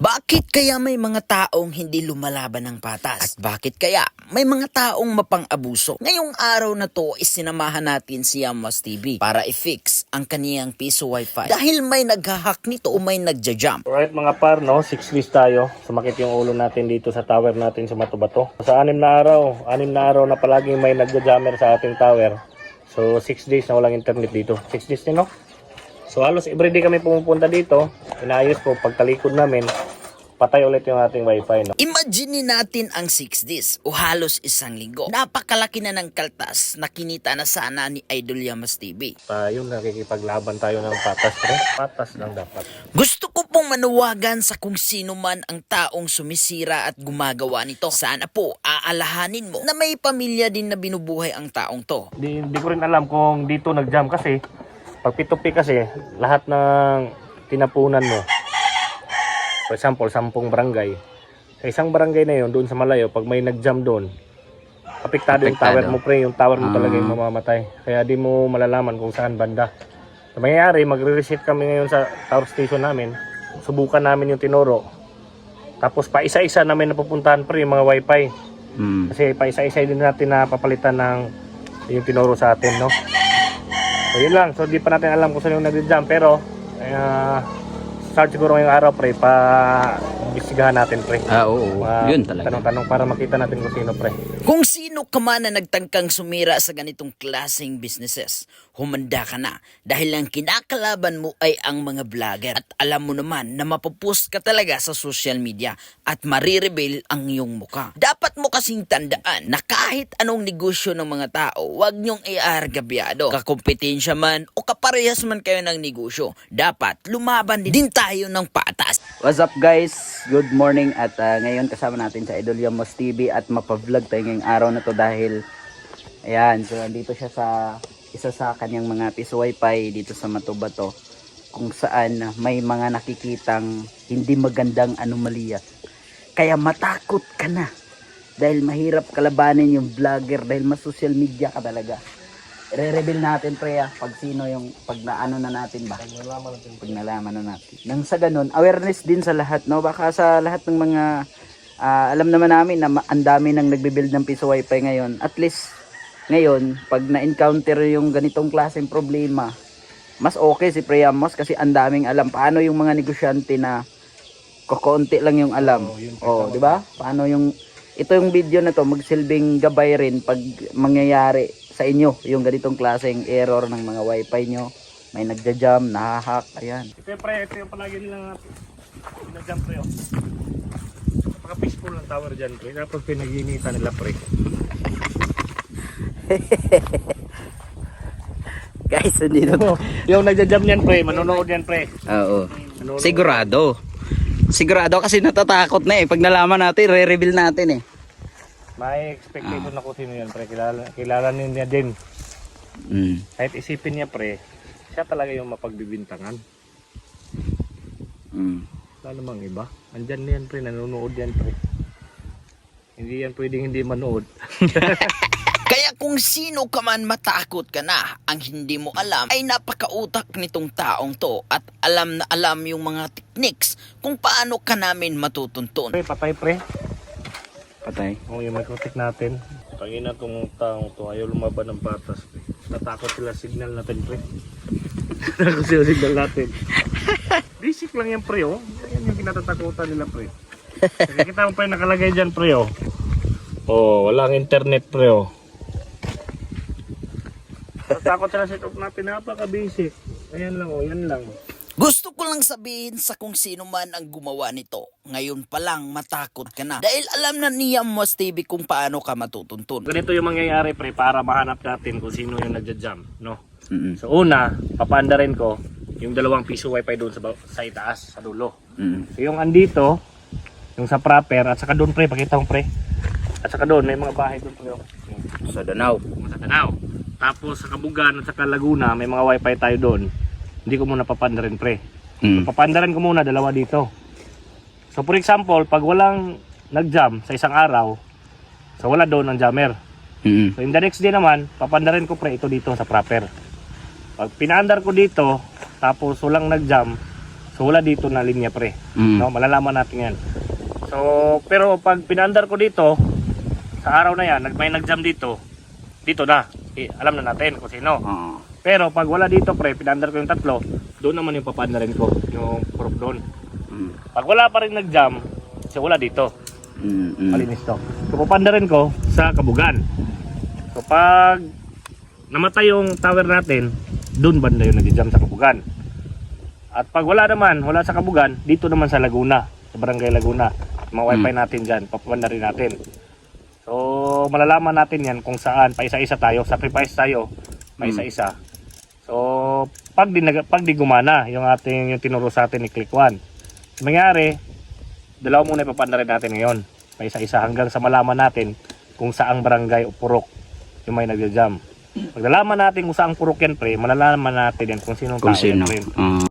Bakit kaya may mga taong hindi lumalaban ng patas? At bakit kaya may mga taong mapang-abuso? Ngayong araw na to, isinamahan natin si Yamos TV para i-fix ang kaniyang piso wifi. Dahil may naghahack nito o may nagja-jump. Alright mga par, no? 6 days tayo. Sumakit yung ulo natin dito sa tower natin sa Matubato. Sa 6 na araw na palaging may nagja-jammer sa ating tower. So 6 days na walang internet dito. 6 days din, no? So halos everyday kami pumupunta dito. Inayos ko pagtalikod namin. Patay ulit yung ating wifi, no? Imagine natin ang 6 days o halos isang linggo. Napakalaki na ng kaltas na kinita na sana ni Idol Yamos TV. Tayo nakikipaglaban tayo ng patas, pre. Patas lang dapat. Gusto ko pong manuwagan sa kung sino man ang taong sumisira at gumagawa nito. Sana po aalahanin mo na may pamilya din na binubuhay ang taong to. Di ko rin alam kung dito nag-jam kasi pag P2P kasi lahat ng tinapunan mo. For example, 10 barangay. Sa isang barangay na yun, doon sa malayo, pag may nag-jam doon, apektado yung tower mo, pre. Yung tower mo talaga yung mamamatay. Kaya di mo malalaman kung saan banda. So, mangyayari, magre-reset kami ngayon sa tower station namin. Subukan namin yung tinuro. Tapos pa isa-isa namin napupuntahan, pre, yung mga wifi. Kasi pa isa-isa din natin na papalitan ng yung tinuro sa atin, no? So yun lang. So di pa natin alam kung saan yung nag-jam. Pero start siguro ngayong araw, pre, pa bisigahan natin, pre. Oo. Yun talaga. Tanong-tanong para makita natin kung sino, pre. Kung sino ka man na nagtangkang sumira sa ganitong klaseng businesses, humanda ka na dahil ang kinakalaban mo ay ang mga vlogger. At alam mo naman na mapupost ka talaga sa social media at marireveal ang iyong muka. Dapat mo kasing tandaan na kahit anong negosyo ng mga tao, huwag niyong iargabyado. Kakompetensya man o kaparehas man kayo ng negosyo, dapat lumaban din tayo ng patas. What's up guys? Good morning at ngayon kasama natin sa Idol Yamos TV at mapa-vlog tayo ngayong araw na to dahil ayan, so nandito siya sa isa sa kanyang mga piso wifi dito sa Matubato kung saan may mga nakikitang hindi magandang anomalya. Kaya matakot ka na dahil mahirap kalabanin yung vlogger dahil mas social media ka talaga. Re-reveal natin, pre, pag sino yung pag naano na natin ba? Pag nalaman na natin. Nang sa ganun, awareness din sa lahat, no? Baka sa lahat ng mga alam naman namin na ang dami nang nagbe-build ng piso wifi ngayon. At least ngayon, pag na-encounter yung ganitong klaseng problema, mas okay si Pre Yamos kasi ang daming alam paano yung mga negosyante na kokonti lang yung alam. Di ba? Paano yung ito yung video na to magsilbing gabay rin pag mangyayari sa inyo yung ganitong klaseng error ng mga wifi nyo, may nagja-jam, nahahack, ayan. Ito yung palagi nilang nag-jam, pre. Napaka-peaceful ng tower dyan, pre. Tapos pinag-iinitan nila, pre. Guys, nandito. Yung nagja-jam yan, pre. Manonood yan, pre. Oo. Sigurado kasi natatakot na eh. Pag nalaman natin, re-reveal natin eh. May expectation ako sino yan, pre. Kilala niya din. Kahit isipin niya, pre, siya talaga yung mapagbibintangan. Wala namang iba. Andyan yan, pre. Nanonood yan, pre. Hindi yan pwedeng hindi manood. Kaya kung sino ka man matakot ka na, ang hindi mo alam ay napakautak nitong taong to at alam na alam yung mga techniques kung paano ka namin matutuntun. Pre, patay, pre. Patay. Yung microtik natin. Tangina tong taong to. Ayaw lumaban ng patas, pre. Natakot sila signal natin, pre. Natakot sila signal natin. Basic lang yan, pre, oh. Yan yung kinatatakutan nila, pre. Kasi kita mo pa yung nakalagay dyan, pre, oh. Oh, walang internet, pre, oh. Natakot sila setup natin. Napaka-basic. Ayan lang, oh. Yan lang. Gusto ko lang sabihin sa kung sino man ang gumawa nito, ngayon pa lang matakot ka na. Dahil alam na ni Yamos TV kung paano ka matutuntun. Ganito yung mangyayari, pre, para mahanap natin kung sino yung nagja-jam, no? So una, papaanda rin ko yung 2 piso wifi doon sa itaas, sa dulo. So yung andito, yung sa proper, at saka doon, pre, pakita mo, pre. At saka doon, may mga bahay doon, pre. Sa Danau. Sa Danau. Tapos sa Kabugan at saka Laguna, may mga wifi tayo doon. Hindi ko muna papanda rin, pre. So, papanda rin ko muna 2 dito. So for example, pag walang nag-jam sa isang araw, so wala doon ang jammer. So in the next day naman, papanda rin ko, pre, ito dito sa proper. Pag pinaandar ko dito, tapos walang nag-jam, so So wala dito na linya pre. Mm. No, malalaman natin yan. So, pero pag pinaandar ko dito, sa araw na yan, may nag-jam dito, dito na. Alam na natin kung sino. Oo. Pero pag wala dito pre, pinaandar ko yung tatlo, doon naman yung papandarin ko, yung proof doon. Mm. Pag wala pa rin nag-jam, so wala dito. Malinis to. So papandarin ko sa kabugan. So pag namatay yung tower natin, doon banda yung nag-jam sa kabugan. At pag wala naman, wala sa kabugan, dito naman sa Laguna, sa Barangay Laguna. Mga wifi natin dyan, papapandarin natin. So malalaman natin yan kung saan, pa isa-isa tayo, sacrifice tayo, pa isa-isa. So pag di gumana yung ating yung tinuro sa atin ni Click One, mangyari, dalawa muna ipapandarin natin ngayon, pa isa-isa hanggang sa malaman natin kung saang barangay o purok yung may nagja-jam. Pag nalaman natin kung saang purok yan pre, malalaman natin yan kung sinong Kung tao yan sino. pre.